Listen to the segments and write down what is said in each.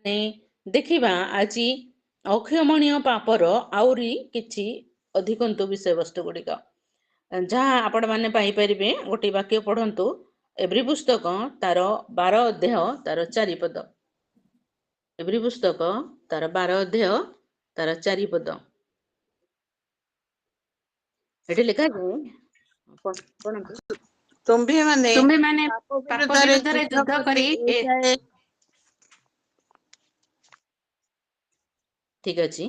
देखिबा आजी अक्षमणीय पापर आउरी किछि अधिकंतु विषय वस्तु गुड़िक जहाँ आपण मैंने पाइपर गोटे वाक्य पढ़ंतु एवरी पुस्तक तार 12 अध्याय तार 4 पद एवरी पुस्तक तार 12 अध्याय तार 4 पद एठी लिखा जाए तुम्भे माने पाप विरुद्धरे युद्ध करी ठीक अच्छी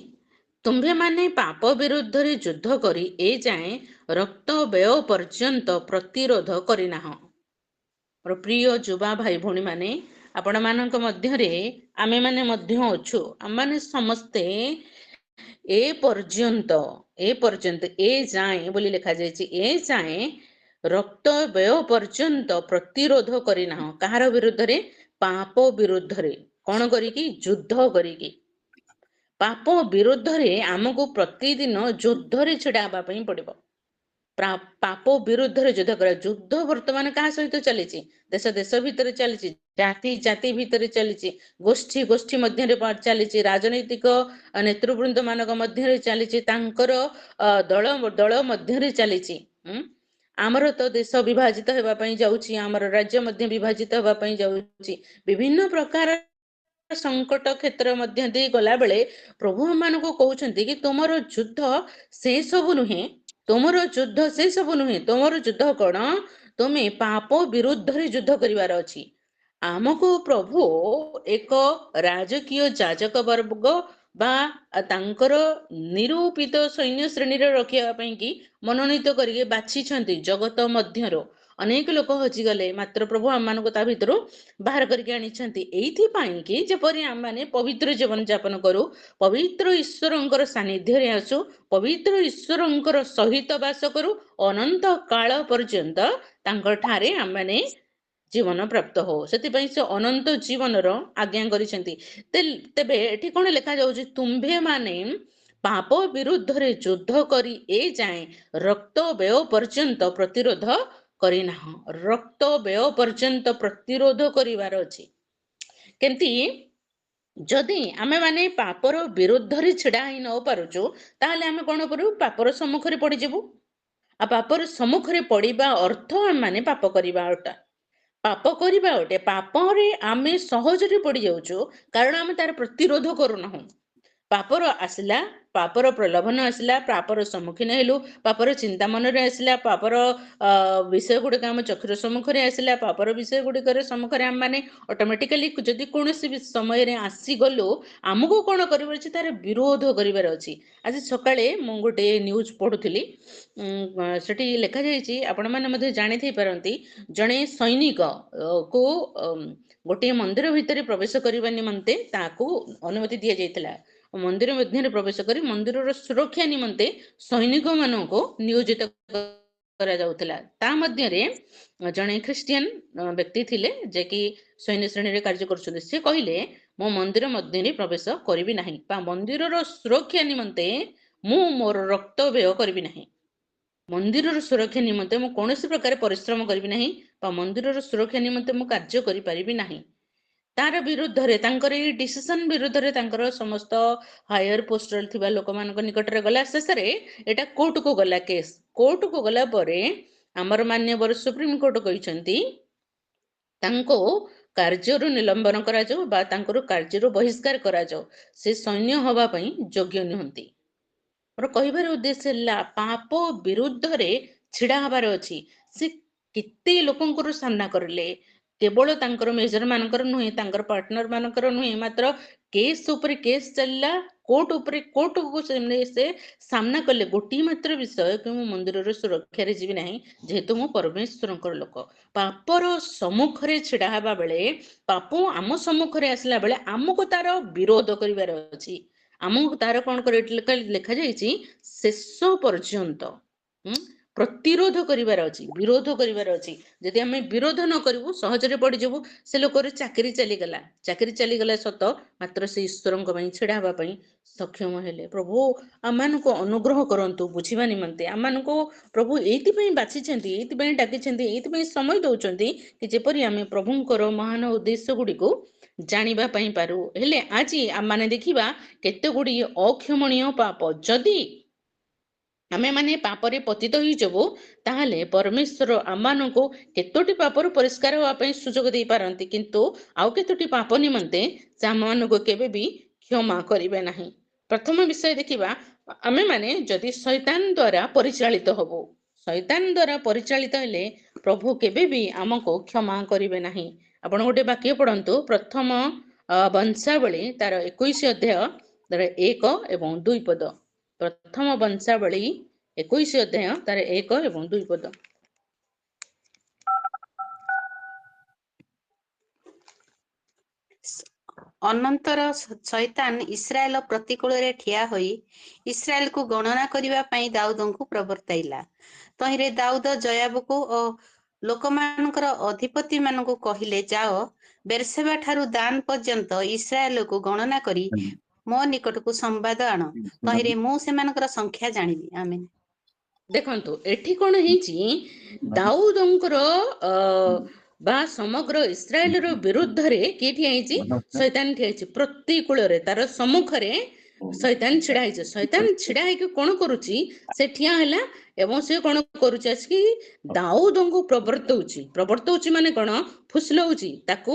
तुम्भे माने पाप विरुद्ध रे युद्ध करी ए जाए रक्त व्यय पर्यंत प्रतिरोध करिना मोर प्रिय युवा भाई भौणी माने आपण मानक मध्यरे आमे माने मध्य अछु आम माने समस्ते ए पर्यंत ए जाए बोली लिखा जायछि ए जाए रक्त व्यय पर्यंत प्रतिरोध करिना कहार विरुद्ध रे पाप विरुद्ध रे कोन करिकी युद्ध करिकी पाप विरुद्ध रे आमको प्रतिदिन युद्ध रे छिड़ा हबा पई पड़िबो पाप विरुद्ध रे युद्ध कर युद्ध वर्तमान कहा सहित चली देश देश भितर चली जाति जाति भितर चली गोष्ठी गोष्ठी मध्य रे चली राजनैतिक नेतृवृंद मानक मध्य रे चली दल दल मध्य रे चली आमर तो देश विभाजित होगा पई जाउची आमर राज्य मध्य विभाजित होगा पई जाउची विभिन्न प्रकार संकट क्षेत्र मध्य दे गला बेले प्रभु मान को कहउछंती कि तुमर युद्ध से सब नुहे तुमर युद्ध से सब नुहे तुमर युद्ध कोन तुमे पाप विरुद्ध रे युद्ध करिवार अछि आमको प्रभु एक राजकीय जाजक वर्ग बा तांकर निरूपित सैन्य श्रेणी रे रखिया पई कि मनोनीत करिके बाछिछंती जगत मध्यरो अनेक लोक हजिगले मात्र प्रभु आम मान ता भितर बाहर करके आनी एथि कि जेपरी आम माने पवित्र जीवन यापन करू पवित्र ईश्वरंकर सानिध्य रे आसु पवित्र ईश्वरंकर सहित वास करू अनंत काल पर्यंत तांकर ठारे आम माने जीवन प्राप्त हो से अनंत जीवन आज्ञा करिसेंती तेबे एठी कोन लिखा जाउची तुम्भे माने पाप विरुद्ध रे युद्ध करी ए जाए रक्त व्यय पर्यंत प्रतिरोध करिना रक्त व्यय पर्यंत प्रतिरोध करिवार अछि केंती जदि आमे माने पापर विरुद्ध रे छिड़ा ही न पारुचु ताहले आमे कोन करू पापर सम्मुख रे पड़ी जेबु आ पापर सम्मुख रे पड़िबा अर्थ आमे माने पाप करिबा ओटा पाप करिबा ओटे पाप रे आमे सहज रे पड़ी जाउचु कारण आमे तार प्रतिरोध करू ना पापर आसला पापर प्रलोभन आसला पापर सम्मुखीन हेलु पापर चिंता मन रे आसला पापर विषय गुड़िक आम चक्षुर सम्मुखें आसला पापर विषय गुड़िक सम्मुखें आम मैंने ऑटोमेटिकली जदि कौन समय आसी गलु आमको कौन कर तार विरोध करार अच्छी आज सकाळे मु गोटे न्यूज पढ़ुली सेठी लिखा जाइए आपण मैंने जानी थी पारती जड़े सैनिक को गोटे मंदिर भितर प्रवेश करने निमंते ताकू अनुमति दि जाइथिला मंदिर मध्य प्रवेश करी मंदिर सुरक्षा निमंते सैनिक मानक नियोजित करा जाउथिला ता मध्य रे जणे ख्रिस्टियन व्यक्ति थिले जे कि सैन्य श्रेणी रे कार्य करछुले से कहिले मो मंदिर मध्य रे प्रवेश करबी नाही पा मंदिर रो सुरक्षा निमंते मु मोर रक्त व्यय करबी नाही मंदिर रो सुरक्षा निमंते मु कोनोसी प्रकार परिश्रम करबी नाही पा मंदिर रो सुरक्षा निमंते मु कार्य करि परिबी नाही तार विरुद्ध रे तांकर ए डिसिजन विरुद्ध रे तांकर समस्त हायर पोस्टल थिबा लोक मानक निकट रे गला शेष रे एटा कोर्ट को गला केस कोर्ट को गला परे हमर मान्यवर सुप्रीम कोर्ट कहिसंती तांको कार्यरु निलंबन करा जाऊ बा तांकर कार्यरु बहिष्कार करा जाऊ से सैन्य हवा पई योग्य नहंती मोर कहिबार उद्देश्य ला पाप विरुद्ध रे छिड़ा हबार अछि से केते लोकंकर सामना करले केवल तांकर मेजर मानकर नुहे तांकर पार्टनर मानकर नुहे मात्र केस ऊपर केस चलला कोर्ट ऊपर कोर्ट को से सामना कले गोटी मात्र विषय कि मु मंदिर रे सुरक्षा रे जीवी नाही जेहेतु मु परमेश्वरंकर लोक पापर सम्मुख रे छिड़ा हबा बेले पाप आम सम्मुख रे आसला बेले आमको तार विरोध करिवार अछि आमको तार कोन करे लिखा जाइछि शेष पर्यंत प्रतिरोध करिवार अछि विरोध करिवार अछि जदि आमे विरोध न करिवु सहज रे पड़ी जेबु से लोकर चाकरी चली गला सत मात्र से ईश्वरंक पई छिड़ा हबा पई सक्षम हेले प्रभु आमान को अनुग्रह करंतु बुझिबा निमंते आमान को प्रभु एति पई बाछि छथि एति पई डाकि छथि एति पई समय दउचंती कि जेपरि आमे प्रभुंकर महान उद्देश्य गुडी को ଜାଣିବା ପାଇଁ ପାରୁ। ହେଲେ ଆଜି ଆମମାନେ ଦେଖିବା କେତେ ଗୁଡ଼ିଏ ଅକ୍ଷମଣୀୟ ପାପ। ଯଦି ଆମେ ମାନେ ପାପରେ ପତିତ ହେଇଯିବୁ ତାହେଲେ ପରମେଶ୍ୱର ଆମମାନଙ୍କୁ କେତୋଟି ପାପରୁ ପରିଷ୍କାର ହେବା ପାଇଁ ସୁଯୋଗ ଦେଇପାରନ୍ତି, କିନ୍ତୁ ଆଉ କେତୋଟି ପାପ ନିମନ୍ତେ ସେ ଆମମାନଙ୍କୁ କେବେ ବି କ୍ଷମା କରିବେ ନାହିଁ। ପ୍ରଥମ ବିଷୟ ଦେଖିବା, ଆମେ ମାନେ ଯଦି ଶୈତାନ ଦ୍ୱାରା ପରିଚାଳିତ ହବୁ, ଶୈତାନ ଦ୍ୱାରା ପରିଚାଳିତ ହେଲେ ପ୍ରଭୁ କେବେ ବି ଆମକୁ କ୍ଷମା କରିବେ ନାହିଁ। ଆପଣ ଗୋଟେ ବାକ୍ୟ ପଢନ୍ତୁ, ପ୍ରଥମ ବଂଶାବଳୀ ତାର 21 ଅଧ୍ୟାୟ ତାର 1 ଏବଂ 2 ପଦ। ପ୍ରଥମ ବଂଶାବଳୀ 21 ଅଧ୍ୟାୟ ତାର 1 ଏବଂ 2 ପଦ। ଅନନ୍ତର ଶୈତାନ ଇସ୍ରାଏଲ ପ୍ରତିକୂଳରେ ଠିଆ ହୋଇ ଇସ୍ରାଏଲକୁ ଗଣନା କରିବା ପାଇଁ ଦାଉଦଙ୍କୁ ପ୍ରବର୍ତ୍ତାଇଲା। ତହିଁରେ ଦାଉଦ ଜୟାବକୁ ଓ ଲୋକମାନଙ୍କର ଅଧିପତି ମାନଙ୍କୁ କହିଲେ, ଯାଅ ବେର୍ସେବା ଠାରୁ ଦାନ ପର୍ଯ୍ୟନ୍ତ ଇସ୍ରାଏଲକୁ ଗଣନା କରି ମୋ ନିକଟକୁ ସମ୍ବାଦ ଆଣ, ତହିଁରେ ମୁଁ ସେମାନଙ୍କର ସଂଖ୍ୟା ଜାଣିବି। ଆମେନ୍। ଦେଖନ୍ତୁ ଏଠି କଣ ହେଇଛି, ଦାଉଦଙ୍କର ବା ସମଗ୍ର ଇସ୍ରାଏଲର ବିରୁଦ୍ଧରେ କିଏ ଠିଆ ହେଇଛି? ଶୈତାନ ଠିଆ ହେଇଛି। ପ୍ରତିକୂଳରେ ତାର ସମ୍ମୁଖରେ ଶୈତାନ ଛିଡା ହେଇଛି। ଶୈତାନ ଛିଡା ହେଇକି କଣ କରୁଛି? ସେ ଠିଆ ହେଲା ଏବଂ ସେ କଣ କରୁଛି? ଆସିକି ଦାଉଦଙ୍କୁ ପ୍ରବର୍ତ୍ତଉଛି ମାନେ କଣ? ଫୁସଲଉଛି, ତାକୁ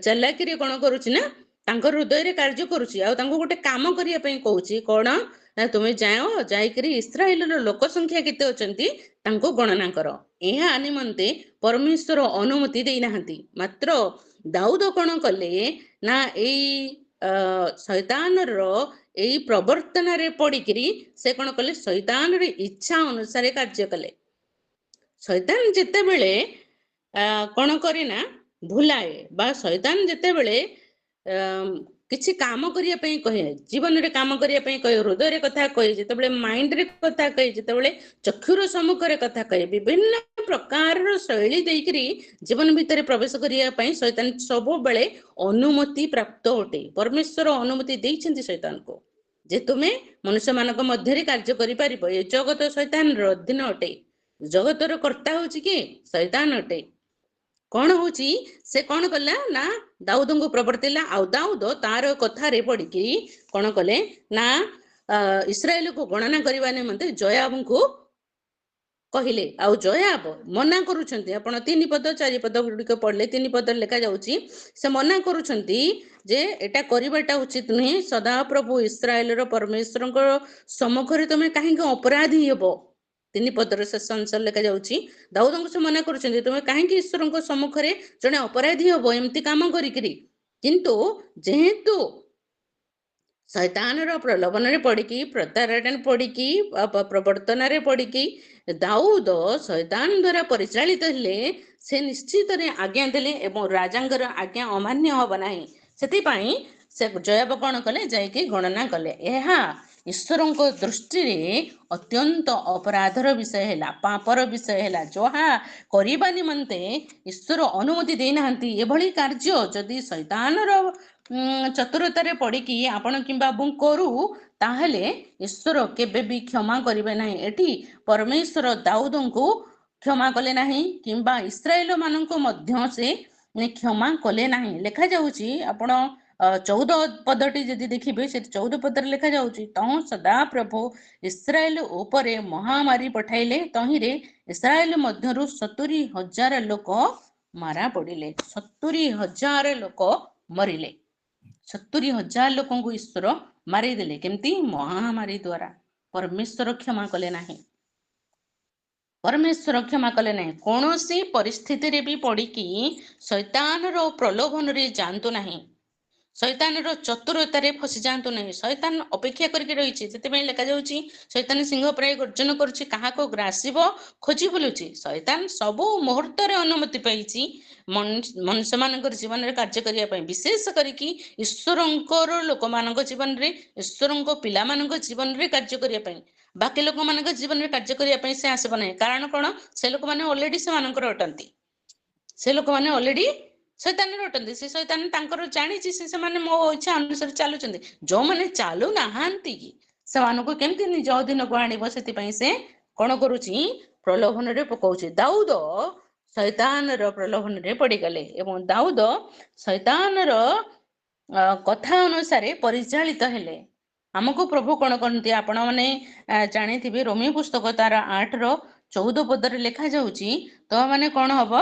ଚାଲାକିରେ କଣ କରୁଛି ନା ତାଙ୍କ ହୃଦୟରେ କାର୍ଯ୍ୟ କରୁଛି, ଆଉ ତାଙ୍କୁ ଗୋଟେ କାମ କରିବା ପାଇଁ କହୁଛି। କଣ ନା, ତୁମେ ଯାଇକରି ଇସ୍ରାଏଲର ଲୋକ ସଂଖ୍ୟା କେତେ ଅଛନ୍ତି ତାଙ୍କୁ ଗଣନା କର। ଏହା ନିମନ୍ତେ ପରମେଶ୍ୱର ଅନୁମତି ଦେଇନାହାନ୍ତି। ମାତ୍ର ଦାଉଦ କଣ କଲେ ନା, ଏଇ ଶୈତାନର ଏଇ ପ୍ରବର୍ତ୍ତନରେ ପଡିକିରି ସେ କଣ କଲେ? ଶୈତାନର ଇଚ୍ଛା ଅନୁସାରେ କାର୍ଯ୍ୟ କଲେ। ଶୈତାନ ଯେତେବେଳେ କଣ କରେ ନା ଭୁଲାଏ, ବା ଶୈତାନ ଯେତେବେଳେ କିଛି କାମ କରିବା ପାଇଁ କହେ, ଜୀବନରେ କାମ କରିବା ପାଇଁ କହେ, ହୃଦୟରେ କଥା କହେ, ଯେତେବେଳେ ମାଇଣ୍ଡରେ କଥା କହେ, ଯେତେବେଳେ ଚକ୍ଷୁର ସମ୍ମୁଖରେ କଥା କହେ, ବିଭିନ୍ନ ପ୍ରକାରର ଶୈଳୀ ଦେଇକିରି ଜୀବନ ଭିତରେ ପ୍ରବେଶ କରିବା ପାଇଁ ଶୈତାନ ସବୁବେଳେ ଅନୁମତି ପ୍ରାପ୍ତ ଅଟେ। ପରମେଶ୍ୱର ଅନୁମତି ଦେଇଛନ୍ତି ଶୈତାନକୁ ଯେ ତୁମେ ମନୁଷ୍ୟମାନଙ୍କ ମଧ୍ୟରେ କାର୍ଯ୍ୟ କରିପାରିବ। ଏ ଜଗତ ଶୈତାନର ଅଧୀନ ଅଟେ। ଜଗତର କର୍ତ୍ତା ହଉଛି କିଏ? ଶୈତାନ ଅଟେ। କଣ ହଉଛି? ସେ କଣ କଲା ନା ଦାଉଦଙ୍କୁ ପ୍ରବର୍ତ୍ତିଲା, ଆଉ ଦାଉଦ ତାର କଥାରେ ପଡିକି କଣ କଲେ ନା ଇସ୍ରାଏଲକୁ ଗଣନା କରିବା ନିମନ୍ତେ ଜୟାବଙ୍କୁ କହିଲେ। ଆଉ ଜୟାବ ମନା କରୁଛନ୍ତି। ଆପଣ 3 ପଦ 4 ପଦ ଗୁଡ଼ିକ ପଢିଲେ 3 ପଦରେ ଲେଖା ଯାଉଛି, ସେ ମନା କରୁଛନ୍ତି ଯେ ଏଟା କରିବାଟା ଉଚିତ ନୁହେଁ। ସଦାପ୍ରଭୁ ଇସ୍ରାଏଲର ପରମେଶ୍ୱରଙ୍କ ସମ୍ମୁଖରେ ତମେ କାହିଁକି ଅପରାଧୀ ହେବ? 3 ପଦର ଶେଷ ଅଂଶରେ ଲେଖା ଯାଉଛି, ଦାଉଦଙ୍କୁ ସେ ମନା କରୁଛନ୍ତି, ତମେ କାହିଁକି ଈଶ୍ୱରଙ୍କ ସମ୍ମୁଖରେ ଜଣେ ଅପରାଧୀ ହବ ଏମିତି କାମ କରିକିରି? କିନ୍ତୁ ଯେହେତୁ ଶୈତାନର ପ୍ରଲୋଭନରେ ପଡିକି, ପ୍ରତାରଣାରେ ପଡିକି, ପ୍ରବର୍ତ୍ତନରେ ପଡିକି ଦାଉଦ ଶୈତାନ ଦ୍ୱାରା ପରିଚାଳିତ ହେଲେ, ସେ ନିଶ୍ଚିତରେ ଆଜ୍ଞା ଦେଲେ ଏବଂ ରାଜାଙ୍କର ଆଜ୍ଞା ଅମାନ୍ୟ ହବ ନାହିଁ। ସେଥିପାଇଁ ସେ ଜୟାବ କଣ କଲେ? ଯାଇକି ଗଣନା କଲେ। ଏହା ଈଶ୍ୱରଙ୍କ ଦୃଷ୍ଟିରେ ଅତ୍ୟନ୍ତ ଅପରାଧର ବିଷୟ ହେଲା, ପାପର ବିଷୟ ହେଲା, ଯାହା କରିବା ନିମନ୍ତେ ଈଶ୍ୱର ଅନୁମତି ଦେଇନାହାନ୍ତି। ଏଭଳି କାର୍ଯ୍ୟ ଯଦି ଶୈତାନର ଚତୁରତାରେ ପଡିକି ଆପଣ କିମ୍ବା ମୁଁ କରୁ, ତାହେଲେ ଈଶ୍ୱର କେବେ ବି କ୍ଷମା କରିବେ ନାହିଁ। ଏଠି ପରମେଶ୍ୱର ଦାଉଦଙ୍କୁ କ୍ଷମା କଲେ ନାହିଁ, କିମ୍ବା ଇସ୍ରାଏଲ ମାନଙ୍କୁ ମଧ୍ୟ ସେ କ୍ଷମା କଲେ ନାହିଁ। ଲେଖାଯାଉଛି, ଆପଣ 14 ପଦଟି ଯଦି ଦେଖିବେ, ସେ 14 ପଦରେ ଲେଖାଯାଉଛି, ତହୁଁ ସଦାପ୍ରଭୁ ଇସ୍ରାଏଲ ଉପରେ ମହାମାରୀ ପଠାଇଲେ, ତହିଁରେ ଇସ୍ରାଏଲ ମଧ୍ୟରୁ 70,000 ଲୋକ ମାରା ପଡିଲେ। 70,000 ଲୋକ ମରିଲେ। 70,000 ଲୋକଙ୍କୁ ଈଶ୍ୱର ମାରିଦେଲେ। କେମିତି? ମହାମାରୀ ଦ୍ୱାରା। ପରମେଶ୍ୱର କ୍ଷମା କଲେ ନାହିଁ। ପରମେଶ୍ୱର କ୍ଷମା କଲେ ନାହିଁ। କୌଣସି ପରିସ୍ଥିତିରେ ବି ପଡିକି ଶୈତାନର ପ୍ରଲୋଭନରେ ଯାଆନ୍ତୁ ନାହିଁ, ଶୈତାନର ଚତୁରତାରେ ଫସି ଯାଆନ୍ତୁ ନାହିଁ। ଶୈତାନ ଅପେକ୍ଷା କରିକି ରହିଛି। ସେଥିପାଇଁ ଲେଖାଯାଉଛି, ଶୈତାନ ସିଂହ ପ୍ରାୟ ଗର୍ଜନ କରୁଛି, କାହାକୁ ଗ୍ରାସିବ ଖୋଜି ବୁଲୁଛି। ଶୈତାନ ସବୁ ମୁହୂର୍ତ୍ତରେ ଅନୁମତି ପାଇଛି ମନୁଷ୍ୟମାନଙ୍କର ଜୀବନରେ କାର୍ଯ୍ୟ କରିବା ପାଇଁ, ବିଶେଷ କରିକି ଈଶ୍ୱରଙ୍କର ଲୋକମାନଙ୍କ ଜୀବନରେ, ଈଶ୍ୱରଙ୍କ ପିଲାମାନଙ୍କ ଜୀବନରେ କାର୍ଯ୍ୟ କରିବା ପାଇଁ। ବାକି ଲୋକମାନଙ୍କ ଜୀବନରେ କାର୍ଯ୍ୟ କରିବା ପାଇଁ ସେ ଆସିବ ନାହିଁ। କାରଣ କଣ? ସେ ଲୋକମାନେ ଅଲରେଡି ସେମାନଙ୍କର ଅଟନ୍ତି। ସେ ଲୋକମାନେ ଅଲରେଡି ଶୈତାନର ଅଟନ୍ତି। ସେ ଶୈତାନ ତାଙ୍କର ଜାଣିଛି, ସେମାନେ ମୋ ଇଚ୍ଛା ଅନୁସାରେ ଚାଲୁଛନ୍ତି। ଯୋଉମାନେ ଚାଲୁନାହାନ୍ତି ସେମାନଙ୍କୁ କେମିତି ନିଜ ଅଧୀନକୁ ଆଣିବ, ସେଥିପାଇଁ ସେ କଣ କରୁଛି? ପ୍ରଲୋଭନରେ ପକଉଛି। ଦାଉଦ ଶୈତାନର ପ୍ରଲୋଭନରେ ପଡ଼ିଗଲେ ଏବଂ ଦାଉଦ ଶୈତାନର କଥା ଅନୁସାରେ ପରିଚାଳିତ ହେଲେ। ଆମକୁ ପ୍ରଭୁ କଣ କରନ୍ତି ଆପଣ ମାନେ ଜାଣିଥିବେ ରୋମୀ ପୁସ୍ତକ ତାର 8:14 ପଦରେ ଲେଖା ଯାଉଛି ତ ମାନେ କଣ ହବ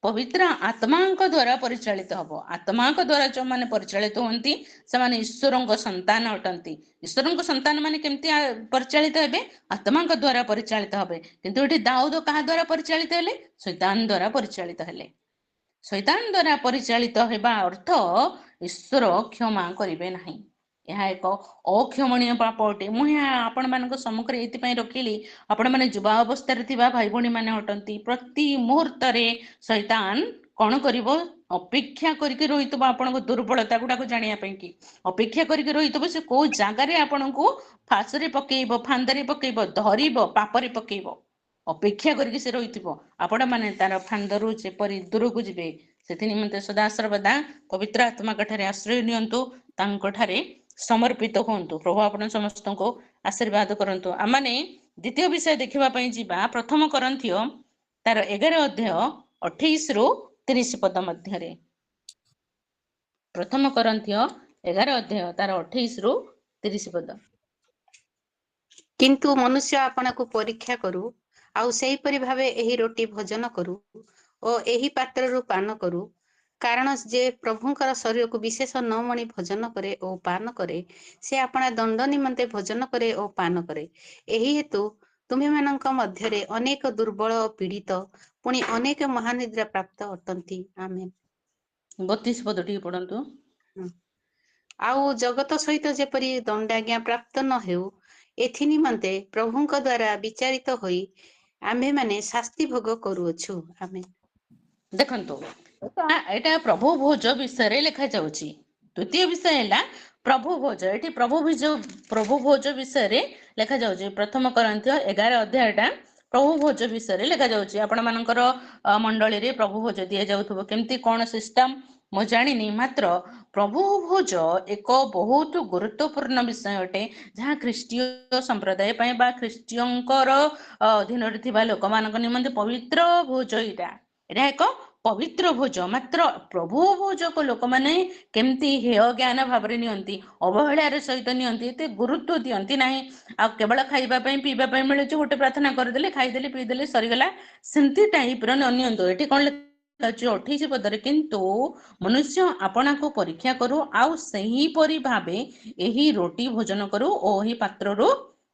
ପବିତ୍ର ଆତ୍ମାଙ୍କ ଦ୍ୱାରା ପରିଚାଳିତ ହବ। ଆତ୍ମାଙ୍କ ଦ୍ୱାରା ଯୋଉମାନେ ପରିଚାଳିତ ହୁଅନ୍ତି ସେମାନେ ଈଶ୍ୱରଙ୍କ ସନ୍ତାନ ଅଟନ୍ତି। ଈଶ୍ୱରଙ୍କ ସନ୍ତାନ ମାନେ କେମିତି ପରିଚାଳିତ ହେବେ? ଆତ୍ମାଙ୍କ ଦ୍ୱାରା ପରିଚାଳିତ ହେବେ। କିନ୍ତୁ ଏଠି ଦାଉଦ କାହା ଦ୍ୱାରା ପରିଚାଳିତ ହେଲେ? ଶୈତାନ ଦ୍ୱାରା ପରିଚାଳିତ ହେଲେ। ଶୈତାନ ଦ୍ୱାରା ପରିଚାଳିତ ହେବା ଅର୍ଥ ଈଶ୍ୱର କ୍ଷମା କରିବେ ନାହିଁ। ଏହା ଏକ ଅକ୍ଷମଣୀୟ ପାପ ଅଟେ। ମୁଁ ଏହା ଆପଣମାନଙ୍କ ସମ୍ମୁଖରେ ଏଇଥିପାଇଁ ରଖିଲି ଆପଣମାନେ ଯୁବା ଅବସ୍ଥାରେ ଥିବା ଭାଇ ଭଉଣୀ ମାନେ ଅଟନ୍ତି। ପ୍ରତି ମୁହୂର୍ତ୍ତରେ ଶୈତାନ କଣ କରିବ? ଅପେକ୍ଷା କରିକି ରହିଥିବ ଆପଣଙ୍କ ଦୁର୍ବଳତା ଗୁଡାକୁ ଜାଣିବା ପାଇଁ କି ଅପେକ୍ଷା କରିକି ରହିଥିବ ସେ କୋଉ ଜାଗାରେ ଆପଣଙ୍କୁ ଫାଶରେ ପକେଇବ, ଫାନ୍ଦରେ ପକେଇବ, ଧରିବ, ପାପରେ ପକେଇବ। ଅପେକ୍ଷା କରିକି ସେ ରହିଥିବ। ଆପଣ ମାନେ ତାର ଫାନ୍ଦରୁ ଯେପରି ଦୂରକୁ ଯିବେ ସେଥି ନିମନ୍ତେ ସଦାସର୍ବଦା ପବିତ୍ର ଆତ୍ମାଙ୍କ ଠାରେ ଆଶ୍ରୟ ନିଅନ୍ତୁ, ତାଙ୍କ ଠାରେ ସମର୍ପିତ ହୁଅନ୍ତୁ। ପ୍ରଭୁ ଆପଣ ସମସ୍ତଙ୍କୁ ଆଶୀର୍ବାଦ କରନ୍ତୁ। ଆମମାନେ ଦ୍ୱିତୀୟ ବିଷୟ ଦେଖିବା ପାଇଁ ଯିବା ପ୍ରଥମ କରନ୍ଥୀୟ ତାର 11:28-30 ପଦ ମଧ୍ୟରେ। ପ୍ରଥମ କରନ୍ଥୀୟ 11 ତାର 28-30 ପଦ। କିନ୍ତୁ ମନୁଷ୍ୟ ଆପଣଙ୍କୁ ପରୀକ୍ଷା କରୁ, ଆଉ ସେହିପରି ଭାବେ ଏହି ରୋଟି ଭୋଜନ କରୁ ଓ ଏହି ପାତ୍ରରୁ ପାନ କରୁ। କାରଣ ଯେ ପ୍ରଭୁଙ୍କର ଶରୀରକୁ ବିଶେଷ ନ ମଣି ଭୋଜନ କରେ ଓ ପାନ କରେ, ସେ ଆପଣା ଦଣ୍ଡ ନିମନ୍ତେ ଭୋଜନ କରେ ଓ ପାନ କରେ। ଏହି ହେତୁ ତୁମ୍ଭେମାନଙ୍କ ମଧ୍ୟରେ ଅନେକ ଦୁର୍ବଳ ଓ ପୀଡ଼ିତ, ପୁଣି ଅନେକ ମହାନିଦ୍ରା ପ୍ରାପ୍ତ ଅଟନ୍ତି। ଆମେନ୍। 32 ପଦ ଟିକେ ପଢନ୍ତୁ। ଆଉ ଜଗତ ସହିତ ଯେପରି ଦଣ୍ଡାଜ୍ଞା ପ୍ରାପ୍ତ ନ ହେଉ, ଏଥି ନିମନ୍ତେ ପ୍ରଭୁଙ୍କ ଦ୍ୱାରା ବିଚାରିତ ହୋଇ ଆମ୍ଭେମାନେ ଶାସ୍ତି ଭୋଗ କରୁଅଛୁ। ଆମେନ୍। ଦେଖନ୍ତୁ ଏଇଟା ପ୍ରଭୁ ଭୋଜ ବିଷୟରେ ଲେଖାଯାଉଛି। ଦ୍ୱିତୀୟ ବିଷୟ ହେଲା ପ୍ରଭୁ ଭୋଜ। ଏଠି ପ୍ରଭୁ ଭୋଜ ବିଷୟରେ ଲେଖାଯାଉଛି। ପ୍ରଥମ କରନ୍ଥୀୟ 11 ପ୍ରଭୁ ଭୋଜ ବିଷୟରେ ଲେଖାଯାଉଛି। ଆପଣ ମାନଙ୍କର ମଣ୍ଡଳୀରେ ପ୍ରଭୁ ଭୋଜ ଦିଆଯାଉଥିବ। କେମିତି କଣ ସିଷ୍ଟମ ମୁଁ ଜାଣିନି, ମାତ୍ର ପ୍ରଭୁ ଭୋଜ ଏକ ବହୁତ ଗୁରୁତ୍ୱପୂର୍ଣ୍ଣ ବିଷୟ ଅଟେ, ଯାହା ଖ୍ରୀଷ୍ଟୀୟ ସମ୍ପ୍ରଦାୟ ପାଇଁ ବା ଖ୍ରୀଷ୍ଟୀୟଙ୍କର ଅଧୀନରେ ଥିବା ଲୋକମାନଙ୍କ ନିମନ୍ତେ ପବିତ୍ର ଭୋଜ। ଏଇଟା ଏକ ପବିତ୍ର ଭୋଜ। ମାତ୍ର ପ୍ରଭୁ ଭୋଜକୁ ଲୋକମାନେ କେମିତି ହେୟ ଜ୍ଞାନ ଭାବରେ ନିଅନ୍ତି, ଅବହେଳାର ସହିତ ନିଅନ୍ତି, ଏତେ ଗୁରୁତ୍ୱ ଦିଅନ୍ତି ନାହିଁ। ଆଉ କେବଳ ଖାଇବା ପାଇଁ ପିଇବା ପାଇଁ ମିଳୁଛି, ଗୋଟେ ପ୍ରାର୍ଥନା କରିଦେଲେ, ଖାଇଦେଲେ, ପିଇଦେଲେ, ସରିଗଲା, ସେମିତି ଟାଇପର ନ ନିଅନ୍ତୁ। ଏଠି କଣ ଲେଖାଯାଉଛି 28 ପଦରେ? କିନ୍ତୁ ମନୁଷ୍ୟ ଆପଣଙ୍କୁ ପରୀକ୍ଷା କରୁ, ଆଉ ସେହିପରି ଭାବେ ଏହି ରୋଟି ଭୋଜନ କରୁ ଓ ଏହି ପାତ୍ରରୁ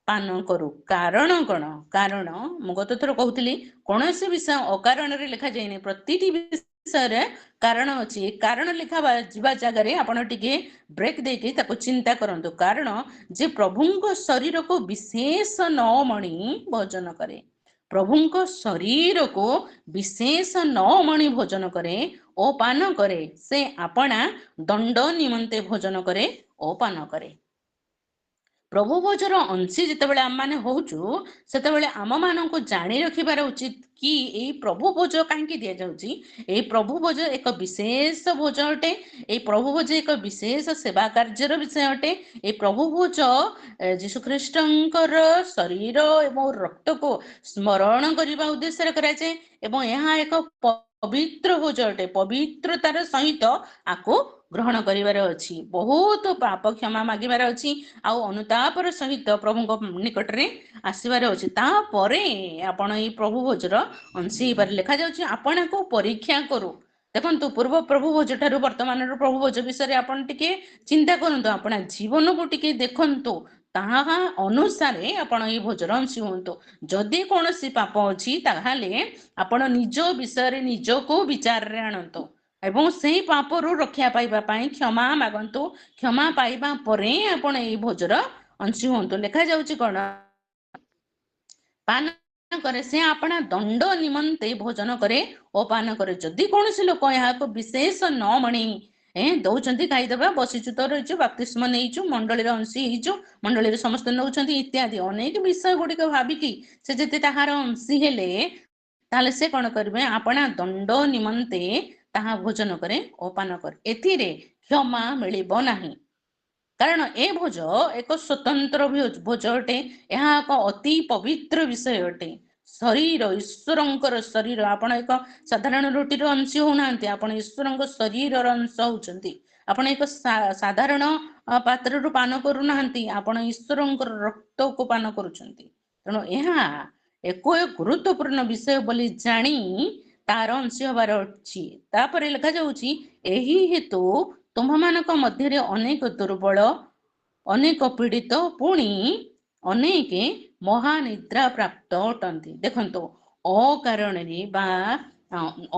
ପାନ କରୁ। କାରଣ କଣ? କାରଣ ମୁଁ ଗତ ଥର କହୁଥିଲି କୌଣସି ବିଷୟ ଅକାରଣରେ ଲେଖାଯାଇନି। ପ୍ରତିଟି ବିଷୟରେ କାରଣ ଅଛି। କାରଣ ଲେଖା ଯିବା ଜାଗାରେ ଆପଣ ଟିକେ ବ୍ରେକ୍ ଦେଇକି ତାକୁ ଚିନ୍ତା କରନ୍ତୁ। କାରଣ ଯେ ପ୍ରଭୁଙ୍କ ଶରୀରକୁ ବିଶେଷ ନ ମଣି ଭୋଜନ କରେ, ପ୍ରଭୁଙ୍କ ଶରୀରକୁ ବିଶେଷ ନ ମଣି ଭୋଜନ କରେ ଓ ପାନ କରେ, ସେ ଆପଣା ଦଣ୍ଡ ନିମନ୍ତେ ଭୋଜନ କରେ ଓ ପାନ କରେ। ପ୍ରଭୁ ଭୋଜର ଅଂଶୀ ଯେତେବେଳେ ଆମମାନେ ହଉଛୁ, ସେତେବେଳେ ଆମମାନଙ୍କୁ ଜାଣି ରଖିବାର ଉଚିତ କି ଏଇ ପ୍ରଭୁ ଭୋଜ କାହିଁକି ଦିଆଯାଉଛି। ଏଇ ପ୍ରଭୁ ଭୋଜ ଏକ ବିଶେଷ ଭୋଜ ଅଟେ। ଏଇ ପ୍ରଭୁ ଭୋଜ ଏକ ବିଶେଷ ସେବା କାର୍ଯ୍ୟର ବିଷୟ ଅଟେ। ଏଇ ପ୍ରଭୁ ଭୋଜ ଯୀଶୁଖ୍ରୀଷ୍ଟଙ୍କର ଶରୀର ଏବଂ ରକ୍ତକୁ ସ୍ମରଣ କରିବା ଉଦ୍ଦେଶ୍ୟରେ କରାଯାଏ ଏବଂ ଏହା ଏକ ପବିତ୍ର ଭୋଜ ଅଟେ। ପବିତ୍ରତାର ସହିତ ଆକୁ ଗ୍ରହଣ କରିବାର ଅଛି। ବହୁତ ପାପ କ୍ଷମା ମାଗିବାର ଅଛି, ଆଉ ଅନୁତାପର ସହିତ ପ୍ରଭୁଙ୍କ ନିକଟରେ ଆସିବାର ଅଛି। ତାପରେ ଆପଣ ଏଇ ପ୍ରଭୁ ଭୋଜର ଅଂଶୀ ହେଇପାରେ। ଲେଖାଯାଉଛି ଆପଣଙ୍କୁ ପରୀକ୍ଷା କରୁ। ଦେଖନ୍ତୁ, ପୂର୍ବ ପ୍ରଭୁ ଭୋଜ ଠାରୁ ବର୍ତ୍ତମାନର ପ୍ରଭୁ ଭୋଜ ବିଷୟରେ ଆପଣ ଟିକେ ଚିନ୍ତା କରନ୍ତୁ। ଆପଣ ଜୀବନକୁ ଟିକେ ଦେଖନ୍ତୁ, ତାହା ଅନୁସାରେ ଆପଣ ଏଇ ଭୋଜର ଅଂଶୀ ହୁଅନ୍ତୁ। ଯଦି କୌଣସି ପାପ ଅଛି ତାହେଲେ ଆପଣ ନିଜ ବିଷୟରେ ନିଜକୁ ବିଚାରରେ ଆଣନ୍ତୁ ଏବଂ ସେଇ ପାପରୁ ରକ୍ଷା ପାଇବା ପାଇଁ କ୍ଷମା ମାଗନ୍ତୁ। କ୍ଷମା ପାଇବା ପରେ ଆପଣ ଏଇ ଭୋଜର ଅଂଶୀ ହୁଅନ୍ତୁ। ଲେଖାଯାଉଛି କଣ? ପାନ କରେ, ସେ ଆପଣା ଦଣ୍ଡ ନିମନ୍ତେ ଭୋଜନ କରେ ଓ ପାନ କରେ। ଯଦି କୌଣସି ଲୋକ ଏହାକୁ ବିଶେଷ ନ ମଣି ଦଉଛନ୍ତି, ଖାଇଦେବା, ବସିଛୁ ତ ରହିଛୁ, ବାପ୍ତିସ୍ମ ନେଇଛୁ, ମଣ୍ଡଳୀର ଅଂଶୀ ହେଇଛୁ, ମଣ୍ଡଳୀରେ ସମସ୍ତେ ନେଉଛନ୍ତି ଇତ୍ୟାଦି ଅନେକ ବିଷୟ ଗୁଡିକ ଭାବିକି ସେ ଯଦି ତାହାର ଅଂଶୀ ହେଲେ, ତାହେଲେ ସେ କଣ କରିବେ? ଆପଣା ଦଣ୍ଡ ନିମନ୍ତେ ତାହା ଭୋଜନ କରେ ଓ ପାନ କରେ। ଏଥିରେ କ୍ଷମା ମିଳିବ ନାହିଁ, କାରଣ ଏ ଭୋଜ ଏକ ସ୍ୱତନ୍ତ୍ର ଭୋଜ ଅଟେ। ଏହା ଏକ ଅତି ପବିତ୍ର ବିଷୟ ଅଟେ। शरीर ईश्वरंकर शरीर आपण एक साधारण रोटीर अंश होउनांती आपण ईश्वरंक शरीरर अंश होउचंती आपण एक साधारण पात्रରୁ पान करूनांती आपण ईश्वरंकर रक्त को पान करूचंती तेणु ଏହା ଏକ ଗୁରୁତ୍ୱପୂର୍ଣ୍ଣ ବିଷୟ ବୋଲି ଜାଣି तार अंश हबार अछि तापर लिखा जाउछि एही हेतु तुम्हମାନଙ୍କ ମଧ୍ୟରେ ଅନେକ ଦୁର୍ବଳ ଅନେକ ପୀଡ଼ିତ ପୁଣି ଅନେକ ମହାନିଦ୍ରା ପ୍ରାପ୍ତ ଅଟନ୍ତି ଦେଖନ୍ତୁ ଅକାରଣରେ ବା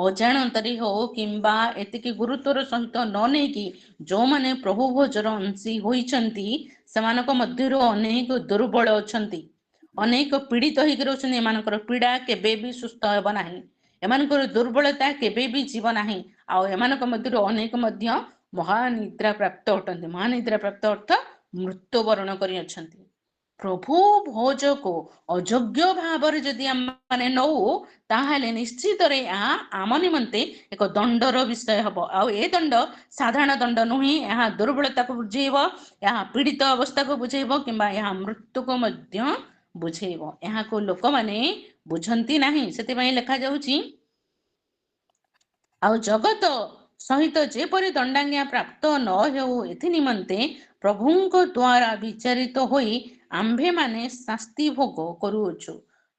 ଅଜାଣତରେ ହଉ କିମ୍ବା ଏତିକି ଗୁରୁତ୍ୱର ସହିତ ନ ନେଇକି ଯୋଉମାନେ ପ୍ରଭୁ ଭୋଜର ଅଂଶୀ ହୋଇଛନ୍ତି ସେମାନଙ୍କ ମଧ୍ୟରୁ ଅନେକ ଦୁର୍ବଳ ଅଛନ୍ତି ଅନେକ ପୀଡ଼ିତ ହେଇକି ରହୁଛନ୍ତି ଏମାନଙ୍କର ପୀଡ଼ା କେବେ ବି ସୁସ୍ଥ ହେବ ନାହିଁ ଏମାନଙ୍କର ଦୁର୍ବଳତା କେବେ ବି ଯିବ ନାହିଁ ଆଉ ଏମାନଙ୍କ ମଧ୍ୟରୁ ଅନେକ ମଧ୍ୟ ମହାନିଦ୍ରା ପ୍ରାପ୍ତ ଅଟନ୍ତି ମହାନିଦ୍ରା ପ୍ରାପ୍ତ ଅର୍ଥ ମୃତ୍ୟୁବରଣ କରି ଅଛନ୍ତି प्रभु भोज को अयोग्य भाव जदि आमे नौ ताहले निश्चित आम निमंते एक दंडर विषय हम आउ ए दंड साधारण दंड नुहे यहाँ दुर्बलता को बुझेब यहाँ पीड़ित अवस्था को बुझेब किंबा यहाँ मृत्यु को मध्य बुझेब यहाँ को लोक माने बुझंती नहीं से लिखा जाउछि आउ जगत सहित जेपरि दंडाज्ञा प्राप्त न हेउ एथि निमंते प्रभुंक द्वारा विचारित होई आम्भे माने शास्ति भोग करूछु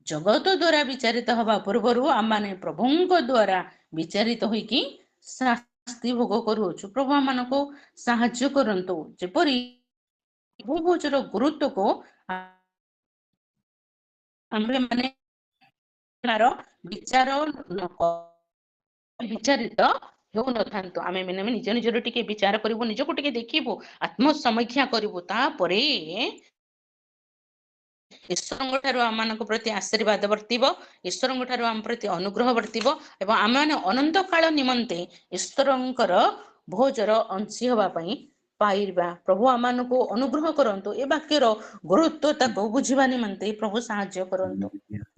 जगत द्वारा विचारित हवा पूर्वरु आम माने प्रभुंक द्वारा विचारित होई कि शास्ति भोग करूछु प्रभु आमनको साहाय्य करंतु जेपरि प्रभु भोजर गुरुत्व को आम्भे माने विचार विचारित हो नथांतु आमे माने निज निजर टिके विचार करिवो निजको टिके देखिबो आत्मसमीक्षा करिवो तापरे ईश्वरंग ठारू आमମାନଙ୍କ प्रति आशीर्वाद वर्तिब ईश्वरंग ठारू आम प्रति अनुग्रह वर्तिब एवं आम माने अनंत काल निमंते ईश्वरंकर भोजर अंशी होबा पई पाइबा प्रभु आमनको अनुग्रह करंतु ए वाक्यर गुरुत्व ताको बुझिबा निमंते प्रभु साहाय्य करंतु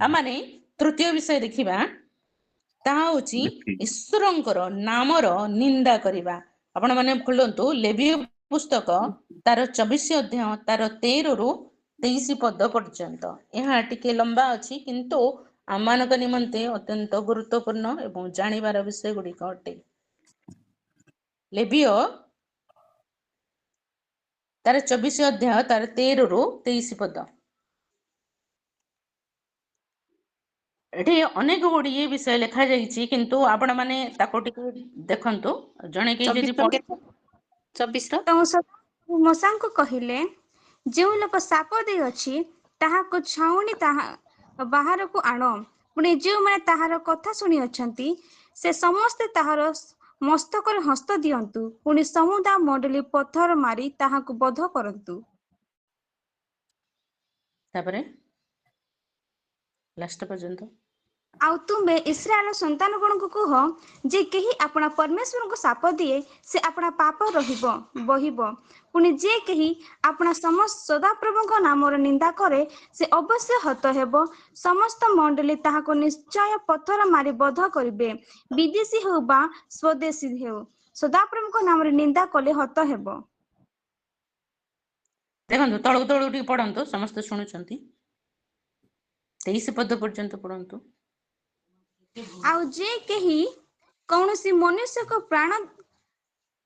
आमाने तृतीय विषय देखिबा ताहा होची ईश्वरंकर नामर निंदा करिबा आपण माने खोलंतु लेवीय पुस्तक तार 24 अध्याय तार 13 रु 23 पद पर्यंत यहाँ टिके लंबा अछि किंतु आमानक निमंते अत्यंत गुरुत्वपूर्ण एवं जानिबार विषय गुड़िक अटे लेवीय तार 24 अध्याय तार 13 रु 23 पद एठी अनेक गुड़िए विषय लिखा जाइछि किंतु आपण माने ताको टिके देखंतु जणे के जदि 24 मोसांको कहिले जो लोक साप दे अछि ताहाको छाउनी ताहा बाहर को आण पुणी जो माने ताहार कथा सुनी अछंती से समस्त ताहार मस्तक हस्त दियंतु पुणी समुदाय मंडली पत्थर मारी ताहाको बध करंतु तापरे लास्ट पर्यंत आउ तुम्बे इस्राएल संतान गण को कह जे कही अपना परमेश्वर को साप दिए से अपना पाप रहिबो बहिबो पुणी जे कही अपना समस्त सदाप्रभु को नामर निंदा करे से अवश्य हत हेबो समस्त मंडली ताहाको निश्चय पत्थर मारी बध करिबे विदेशी हो बा स्वदेशी हो सदाप्रभु को नामर निंदा कले हत हेबो देखंतु तळु तळु टी पढंतु समस्त सुनुचंती 23 पद पर्यंत पढंतु आउ जे कही कौनसी मनुष्य को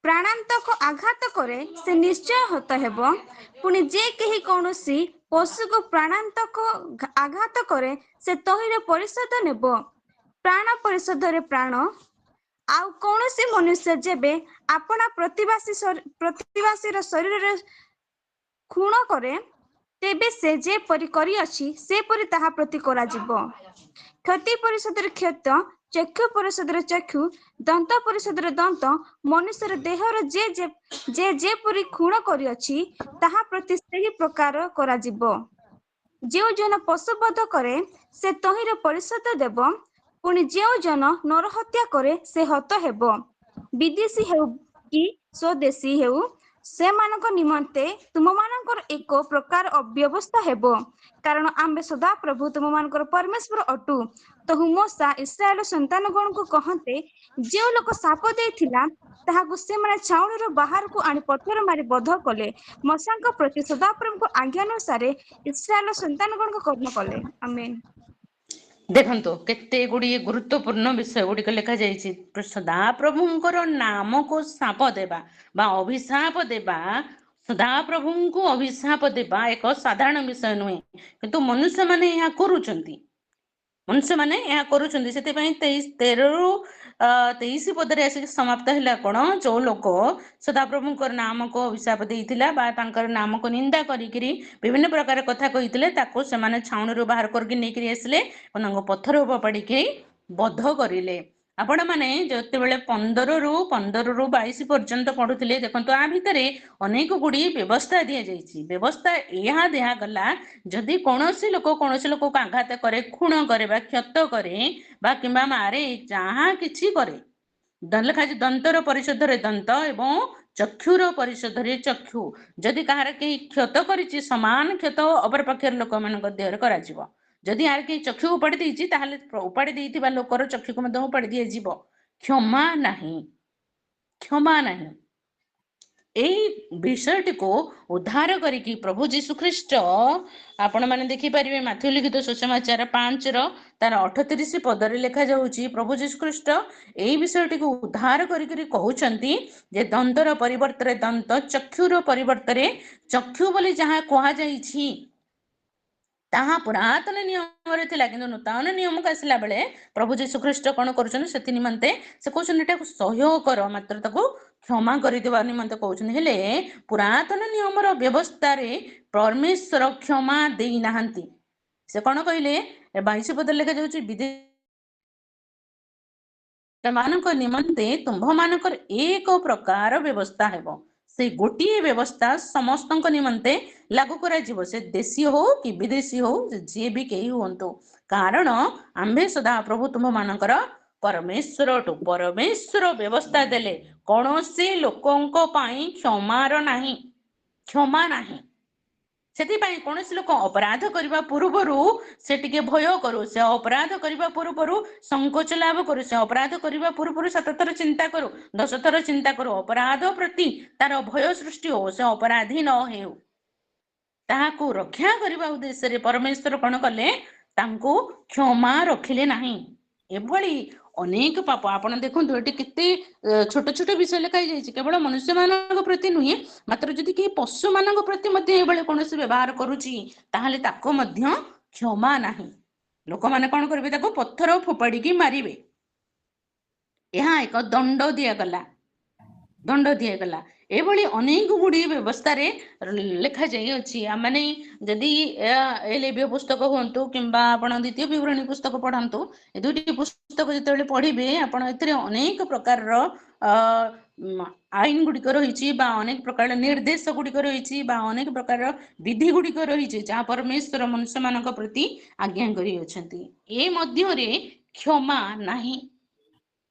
प्राणांतक आघात करे से निश्चय हत हेबो पुणी जे कही कौनसी पशु को प्राणांतक आघात करे से तहिरे परिशोध नेबो प्राण परिशोध रे प्राण आउ कौनसी मनुष्य जेबे अपना प्रतिवासी शरीर रे खूण करे तेबे से जे परि करी अछि से परि ताहा प्रति करा जिवो क्षति परिशोध रे क्षत चक्षु परिशोध रे चक्षु दंत परिशोध रे दंत मनुष्य देहर जे परि खूण करी अछि ताहा प्रति सही प्रकार करा जिवो जे जन पशुवध करे से तहिरे परिशोध देबो पुणी जे जन नरहत्या करे से हत हेबो विदेशी हेउ कि स्वदेशी हेउ से मानक निमंते तुम मानकर एक प्रकार अव्यवस्था हेबो कारण आम्बे सदा प्रभु तुम मानकर परमेश्वर अटु तो मोसा इस्राएल संतान गण को कहते जे लोक साप देथिला ताहाको से माने छाउणीर बाहर को आनी पत्थर मारी बध कले मोसांक प्रति सदा प्रभु को आज्ञा अनुसार इस्राएल संतान गण को कर्म कले आमेन ଦେଖନ୍ତୁ କେତେ ଗୁଡିଏ ଗୁରୁତ୍ୱପୂର୍ଣ୍ଣ ବିଷୟ ଗୁଡିକ ଲେଖାଯାଇଛି। ସଦାପ୍ରଭୁଙ୍କର ନାମକୁ ଶାପ ଦେବା ବା ଅଭିଶାପ ଦେବା, ସଦାପ୍ରଭୁଙ୍କୁ ଅଭିଶାପ ଦେବା ଏକ ସାଧାରଣ ବିଷୟ ନୁହେଁ, କିନ୍ତୁ ମନୁଷ୍ୟମାନେ ଏହା କରୁଛନ୍ତି। ମନୁଷ୍ୟମାନେ ଏହା କରୁଛନ୍ତି। ସେଥିପାଇଁ 13 ପଦରେ ଆସିକି ସମାପ୍ତ ହେଲା କଣ, ଯୋଉ ଲୋକ ସଦାପ୍ରଭୁଙ୍କର ନାମକୁ ଅଭିଶାପ ଦେଇଥିଲା ବା ତାଙ୍କର ନାମକୁ ନିନ୍ଦା କରିକିରି ବିଭିନ୍ନ ପ୍ରକାର କଥା କହିଥିଲେ, ତାକୁ ସେମାନେ ଛାଉଣିରୁ ବାହାର କରିକି ନେଇକିରି ଆସିଲେ, ତାଙ୍କୁ ପଥର ଫୋପାଡ଼ିକି ବଧ କରିଲେ। ଆପଣ ମାନେ ଯେତେବେଳେ 15ରୁ 22 ପର୍ଯ୍ୟନ୍ତ ପଢୁଥିଲେ, ଦେଖନ୍ତୁ ଆ ଭିତରେ ଅନେକ ଗୁଡିଏ ବ୍ୟବସ୍ଥା ଦିଆଯାଇଛି। ବ୍ୟବସ୍ଥା ଏହା ଦିଆଗଲା, ଯଦି କୌଣସି ଲୋକକୁ ଆଘାତ କରେ, ଖୁଣ କରେ ବା କ୍ଷତ କରେ ବା କିମ୍ବା ମାରେ, ଯାହା କିଛି କରେ, ଲେଖାଛି ଦନ୍ତର ପରିଶୋଧରେ ଦନ୍ତ ଏବଂ ଚକ୍ଷୁର ପରିଶୋଧରେ ଚକ୍ଷୁ। ଯଦି କାହାର କେହି କ୍ଷତ କରିଛି, ସମାନ କ୍ଷତ ଅପର ପକ୍ଷର ଲୋକମାନଙ୍କ ଦେହରେ କରାଯିବ। ଯଦି ଆର କେହି ଚକ୍ଷୁ ଉପାଡ଼ି ଦେଇଛି, ତାହେଲେ ଉପାଡ଼ି ଦେଇଥିବା ଲୋକର ଚକ୍ଷୁକୁ ମଧ୍ୟ ଉପାଡ଼ି ଦିଆଯିବ। କ୍ଷମା ନାହିଁ, କ୍ଷମା ନାହିଁ। ଏଇ ବିଷୟଟିକୁ ଉଦ୍ଧାର କରିକି ପ୍ରଭୁ ଯୀଶୁଖ୍ରୀଷ୍ଟ, ଆପଣ ମାନେ ଦେଖିପାରିବେ ମାଥ୍ୟୁ ଲିଖିତ ସୁସମାଚାର 5ର ତାର 38 ପଦରେ ଲେଖାଯାଉଛି, ପ୍ରଭୁ ଯୀଶୁଖ୍ରୀଷ୍ଟ ଏଇ ବିଷୟଟିକୁ ଉଦ୍ଧାର କରିକି କହୁଛନ୍ତି ଯେ ଦନ୍ତର ପରିବର୍ତ୍ତରେ ଦନ୍ତ, ଚକ୍ଷୁର ପରିବର୍ତ୍ତରେ ଚକ୍ଷୁ ବୋଲି ଯାହା କୁହାଯାଇଛି ତାହା ପୁରାତନ ନିୟମରେ ଥିଲା, କିନ୍ତୁ ନୂତନ ନିୟମକୁ ଆସିଲା ବେଳେ ପ୍ରଭୁ ଯୀଶୁଖ୍ରୀଷ୍ଟ କଣ କରୁଛନ୍ତି, ସେଥି ନିମନ୍ତେ ସେ କହୁଛନ୍ତି ଏଟାକୁ ସହ୍ୟ କର, ମାତ୍ର ତାକୁ କ୍ଷମା କରିଦେବା ନିମନ୍ତେ କହୁଛନ୍ତି। ହେଲେ ପୁରାତନ ନିୟମର ବ୍ୟବସ୍ଥାରେ ପରମେଶ୍ୱର କ୍ଷମା ଦେଇନାହାନ୍ତି। ସେ କଣ କହିଲେ, 22 ପଦରେ ଲେଖାଯାଉଛି, ସେମାନଙ୍କ ନିମନ୍ତେ ତୁମ୍ଭମାନଙ୍କର ଏକ ପ୍ରକାର ବ୍ୟବସ୍ଥା ହେବ। ସେ ଗୋଟିଏ ବ୍ୟବସ୍ଥା ସମସ୍ତଙ୍କ ନିମନ୍ତେ ଲାଗୁ କରାଯିବ, ସେ ଦେଶୀ ହଉ କି ବିଦେଶୀ ହଉ, ଯିଏ ବି କେହି ହୁଅନ୍ତୁ, କାରଣ ଆମ୍ଭେ ସଦା ପ୍ରଭୁ ତୁମ୍ଭମାନଙ୍କର ପରମେଶ୍ୱର ଅଟୁ। ପରମେଶ୍ୱର ବ୍ୟବସ୍ଥା ଦେଲେ କୌଣସି ଲୋକଙ୍କ ପାଇଁ କ୍ଷମାର ନାହିଁ, କ୍ଷମା ନାହିଁ। ସେଥିପାଇଁ କୌଣସି ଲୋକ ଅପରାଧ କରିବା ପୂର୍ବରୁ ସେ ଟିକେ ଭୟ କରୁ, ସେ ଅପରାଧ କରିବା ପୂର୍ବରୁ ସଂକୋଚ ଲାଭ କରୁ, ସେ ଅପରାଧ କରିବା ପୂର୍ବରୁ 7 ଥର ଚିନ୍ତା କରୁ, 10 ଥର ଚିନ୍ତା କରୁ, ଅପରାଧ ପ୍ରତି ତାର ଭୟ ସୃଷ୍ଟି ହଉ, ସେ ଅପରାଧୀ ନ ହେଉ। ତାହାକୁ ରକ୍ଷା କରିବା ଉଦ୍ଦେଶ୍ୟରେ ପରମେଶ୍ୱର କଣ କଲେ, ତାଙ୍କୁ କ୍ଷମା ରଖିଲେ ନାହିଁ। ଏଭଳି ଅନେକ ପାପ ଆପଣ ଦେଖନ୍ତୁ, ଏଠି କେତେ ଛୋଟ ଛୋଟ ବିଷୟ ଲେଖା ଯାଇଛି। କେବଳ ମନୁଷ୍ୟମାନଙ୍କ ପ୍ରତି ନୁହେଁ, ମାତ୍ର ଯଦି କେହି ପଶୁମାନଙ୍କ ପ୍ରତି ମଧ୍ୟ ଏଭଳି କୌଣସି ବ୍ୟବହାର କରୁଛି, ତାହେଲେ ତାକୁ ମଧ୍ୟ କ୍ଷମା ନାହିଁ। ଲୋକମାନେ କଣ କରିବେ, ତାକୁ ପଥର ଫୋପାଡ଼ିକି ମାରିବେ। ଏହା ଏକ ଦଣ୍ଡ ଦିଆଗଲା, ଦଣ୍ଡ ଦିଆଗଲା। ଏଭଳି ଅନେକ ଗୁଡିଏ ବ୍ୟବସ୍ଥାରେ ଲେଖାଯାଇଅଛି। ମାନେ ଯଦି ଲେବ୍ୟ ପୁସ୍ତକ ହୁଅନ୍ତୁ କିମ୍ବା ଆପଣ ଦ୍ୱିତୀୟ ବିବରଣୀ ପୁସ୍ତକ ପଢନ୍ତୁ, ଏ ଦୁଇଟି ପୁସ୍ତକ ଯେତେବେଳେ ପଢିବେ, ଆପଣ ଏଥିରେ ଅନେକ ପ୍ରକାରର ଆଇନ ଗୁଡିକ ରହିଛି ବା ଅନେକ ପ୍ରକାର ନିର୍ଦ୍ଦେଶ ଗୁଡିକ ରହିଛି ବା ଅନେକ ପ୍ରକାରର ବିଧି ଗୁଡିକ ରହିଛି, ଯାହା ପରମେଶ୍ୱର ମନୁଷ୍ୟମାନଙ୍କ ପ୍ରତି ଆଜ୍ଞା କରିଅଛନ୍ତି। ଏ ମଧ୍ୟରେ କ୍ଷମା ନାହିଁ।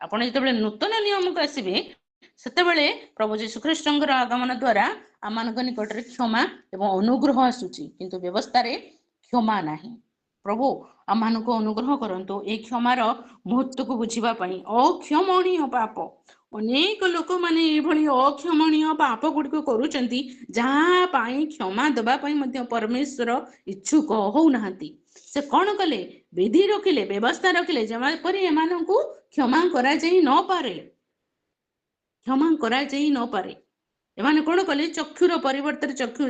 ଆପଣ ଯେତେବେଳେ ନୂତନ ନିୟମକୁ ଆସିବେ, ସେତେବେଳେ ପ୍ରଭୁ ଯୀଶୁଖ୍ରୀଷ୍ଟଙ୍କର ଆଗମନ ଦ୍ୱାରା ଆମମାନଙ୍କ ନିକଟରେ କ୍ଷମା ଏବଂ ଅନୁଗ୍ରହ ଆସୁଛି, କିନ୍ତୁ ବ୍ୟବସ୍ଥାରେ କ୍ଷମା ନାହିଁ। ପ୍ରଭୁ ଆମମାନଙ୍କୁ ଅନୁଗ୍ରହ କରନ୍ତୁ এই କ୍ଷମାର ମହତ୍ଵକୁ ବୁଝିବା ପାଇଁ। ଅକ୍ଷମଣୀୟ ପାପ, ଅନେକ ଲୋକମାନେ ଏଭଳି ଅକ୍ଷମଣୀୟ ପାପ ଗୁଡିକ କରୁଛନ୍ତି, ଯାହା ପାଇଁ କ୍ଷମା ଦେବା ପାଇଁ ମଧ୍ୟ ପରମେଶ୍ୱର ଇଚ୍ଛୁକ ହଉନାହାନ୍ତି। ସେ କଣ କଲେ, ବିଧି ରଖିଲେ, ବ୍ୟବସ୍ଥା ରଖିଲେ, ଯେପରି ଏମାନଙ୍କୁ କ୍ଷମା କରାଯାଇ ନପାରେ, କ୍ଷମା କରାଯାଇ ନପାରେ। ଏମାନେ କଣ କଲେ, ଚକ୍ଷୁର ପରିବର୍ତ୍ତରେ ଚକ୍ଷୁ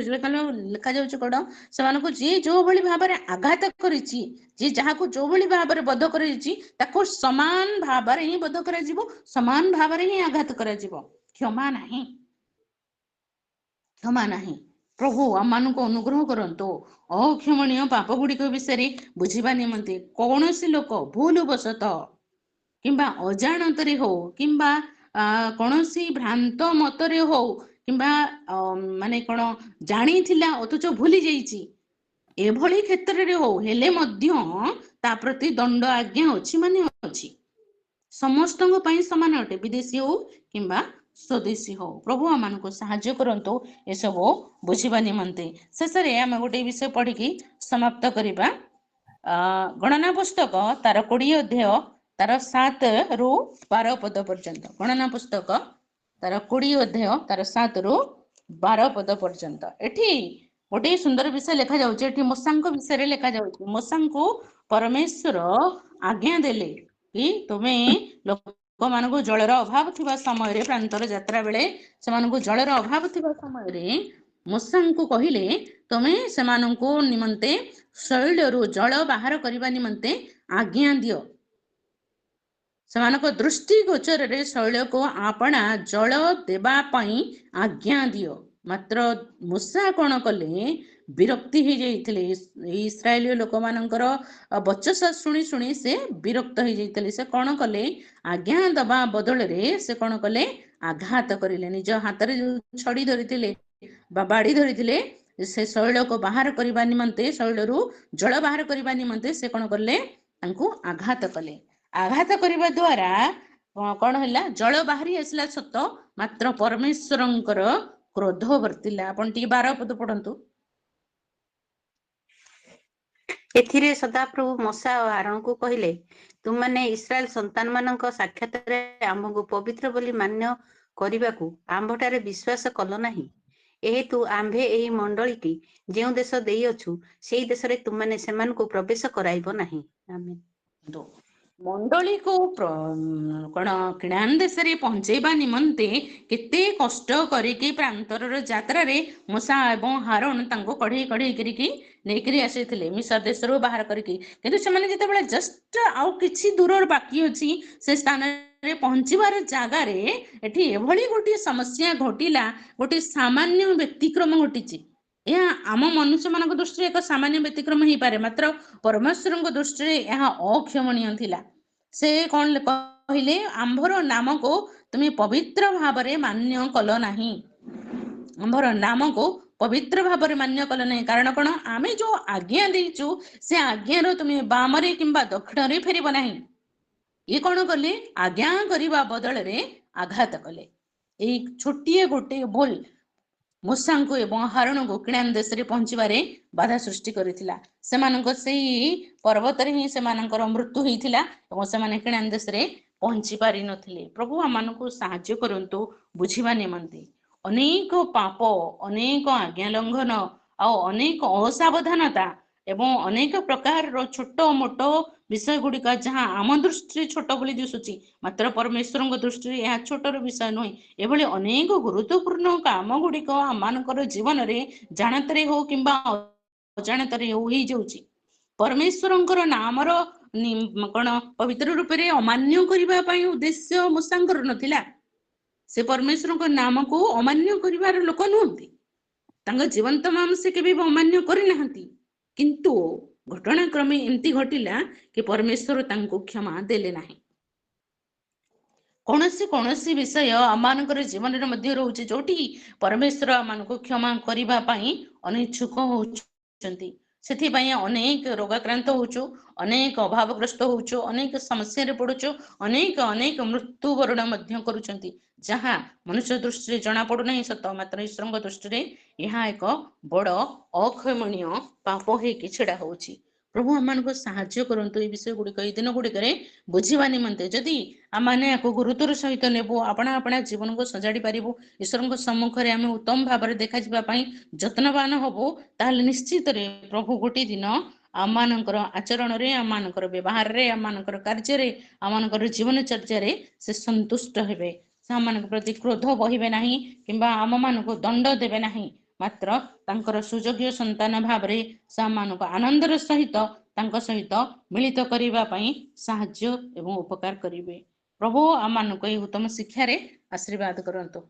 ଲେଖାଯାଉଛି କଣ, ସେମାନଙ୍କୁ ଯିଏ ଯୋଉ ଭଳି ଭାବରେ ଆଘାତ କରିଛି, ଯିଏ ଯାହାକୁ ଯୋଉ ଭଳି ଭାବରେ ବଧ କରିଛି, ତାକୁ ସମାନ ଭାବରେ ହିଁ ବଧ କରାଯିବ, ସମାନ ଭାବରେ ହିଁ ଆଘାତ କରାଯିବ। କ୍ଷମା ନାହିଁ, କ୍ଷମା ନାହିଁ। ପ୍ରଭୁ ଆମମାନଙ୍କୁ ଅନୁଗ୍ରହ କରନ୍ତୁ ଅକ୍ଷମଣୀୟ ପାପ ଗୁଡିକ ବିଷୟରେ ବୁଝିବା ନିମନ୍ତେ। କୌଣସି ଲୋକ ଭୁଲ ବଶତଃ କିମ୍ବା ଅଜାଣତରେ ହଉ କିମ୍ବା କୌଣସି ଭ୍ରାନ୍ତ ମତରେ ହଉ କିମ୍ବା ମାନେ କଣ ଜାଣିଥିଲା ଅଥଚ ଭୁଲି ଯାଇଛି, ଏଭଳି କ୍ଷେତ୍ରରେ ହଉ, ହେଲେ ମଧ୍ୟ ତା ପ୍ରତି ଦଣ୍ଡ ଆଜ୍ଞା ଅଛି, ମାନେ ଅଛି। ସମସ୍ତଙ୍କ ପାଇଁ ସମାନ ଅଟେ, ବିଦେଶୀ ହଉ କିମ୍ବା ସ୍ୱଦେଶୀ ହଉ। ପ୍ରଭୁ ଆମମାନଙ୍କୁ ସାହାଯ୍ୟ କରନ୍ତୁ ଏସବୁ ବୁଝିବା ନିମନ୍ତେ। ଶେଷରେ ଆମେ ଗୋଟେ ବିଷୟ ପଢିକି ସମାପ୍ତ କରିବା। ଗଣନା ପୁସ୍ତକ ତାର 20 ଅଧ୍ୟାୟ ତାର 7ରୁ 12 ପଦ ପର୍ଯ୍ୟନ୍ତ। ଗଣନା ପୁସ୍ତକ ତାର 20 ଅଧ୍ୟାୟ ତାର 7ରୁ 12 ପଦ ପର୍ଯ୍ୟନ୍ତ। ଏଠି गोटे सुंदर विषय लिखा जाउछि एठी मूसांको विषय लिखा जाउछि मूसांको परमेश्वर आज्ञा देले कि तुमे लोक मानकु जलर अभाव थिबा समय रे प्रांतर यात्रा बेले सेमानकु जलर अभाव थिबा समय रे मूसांको कहिले तुमे सेमानकु निमंते शैलरु जल बाहर करबा निमंते आज्ञा दियो सेमानको दृष्टि गोचर रे शैल को आपणा जल देबा पई आज्ञा दियो मात्र मूसा कोन कले विरक्ति हो जाइथिले इस्राएली लोक मानकर बचसा शुणी शुणी से विरक्त हो जाइथिले से कोन कले आज्ञा दबा बदल रे से कोन कले आघात करिले निज हाथ रे छड़ी धरिथिले बा बाड़ी धरिथिले से शैल को बाहर करबा निमंते शैलरु जल बाहर करबा निमंते से कोन करले तांको आघात कले आघात करबा द्वारा कौन है जल बाहरी आसला सत मात्र परमेश्वरंकर क्रोध वर्तिला आपण टी 12 पद पढंतु एथिरे सदाप्रभु मूसा और आरोन को कहिले तुम माने इस्राएल संतान मानक साक्षात रे आम्भको पवित्र बोली मान्य करिबाकू आम्भटारे विश्वास कल नाही एहेतु आम्भे एही मंडली की जेउ देश देई अछु सेही देश रे तुम माने सेमान को प्रवेश कराइबो नाही आमेन दो मंडली को कौन किणान देश रे पहुंचेबा निमंते केते कष्ट करिकी प्रांतर यात्रा रे मूसा एवं हारून तांको कढई कढई करिकी नेकरी आसीथिले मिस्र देश रो बाहर करिकी किंतु से माने जेते बेले जस्ट आउ किछि दूर बाकी अछि से स्थान रे पहुंचीबार जागा रे एठी एभली गोटी समस्या घटिला गोटी सामान्य व्यतिक्रम घटिछि या आम मनुष्य मान दृष्टि एक सामान्य व्यतिक्रम हो पारे मात्र परमेश्वर दृष्टि यह अक्षमणीय थिला से कौन कहले आंभर नाम को तुम्हें पवित्र भाव रे मान्य कल नाही आंभर नाम को पवित्र भाव रे मान्य कल नहीं कारण कौन आमे जो आज्ञा देचु से आज्ञार तुम्हें बाम रे किंबा दक्षिण रे फेरिब नाही ये कौन कले आज्ञा करबा बदल रे आघात कले एक छोटिए गोटे भूल मूसांको एवं हारून को किणान देश रे पहुंचीबारे बाधा सृष्टि करिथिला सेमानक सेही पर्वत रे ही सेमानकर मृत्यु होइथिला एवं सेमाने किणान देश रे पहुंची पारि नथिले प्रभु हमनकु सहाय्य करंतु बुझिबा निमंते अनेक पाप अनेक आज्ञा लंघन आ अनेक असावधानता एवं अनेक प्रकार रो छोटो मोटो विषय गुड़िक जहाँ आम दृष्टि छोट बोली दिशुची मात्र परमेश्वर दृष्टि यह छोटर विषय नुहे एभली अनेक गुरुत्वपूर्ण काम गुड़िक आमर जीवन रे जानतरे हो किंबा अजाणतरे हो जाउची परमेश्वरंकर नामर कौन पवित्र रूप से अमान्य करने उद्देश्य मूसांकर नथिला से परमेश्वर नाम को अमान्य करिवार लोक नुहंती तांग जीवन तमाम से केबे अमान्य करि नाहंती किंतु घटनाक्रमे एमती घटिला कि परमेश्वर तांको क्षमा देले नाही कौनसी विषय आमानकर जीवन रे मध्य रहउची जोटी परमेश्वर आमानको क्षमा करिबा पई अनिच्छुक होउचंती सेथि पई अनेक रोगाक्रांत होउचो अनेक अभावग्रस्त होउचो अनेक समस्या रे पडुचो अनेक अनेक मृत्यु वरण मध्य करूचंती जहाँ मनुष्य दृष्टि जना पड़ू नहीं सत मात्र ईश्वर दृष्टि यहाँ एक बड़ अक्षमणीय पाप होइकी छिड़ा होउची प्रभु आम साहाय्य करंतु ए विषय गुड़िक दिन गुड़िक बुझा निमंते जदि आम को गुरुत्वर सहित नेबू आपणा आपणा जीवन को सजाड़ी पारिबू ईश्वर सम्मुख में आम उत्तम भाव में देखा जावाई जत्नवान हबू ताहले निश्चित रे प्रभु गोटे दिन आमर आचरण रे आमर व्यवहार रे आमर कार्य आमर जीवनचर्या से संतुष्ट हेबे से प्रति क्रोध बहिबे नाही किंबा आम मान को दंड देबे नाही मात्र तांकर सुयोग्य संतान भाव रे सामानक आनंदर सहित तांको सहित मिलित करिबा पई साहाय्य एवं उपकार करिवे प्रभु आम मान को उत्तम शिक्षा रे आशीर्वाद करंतु।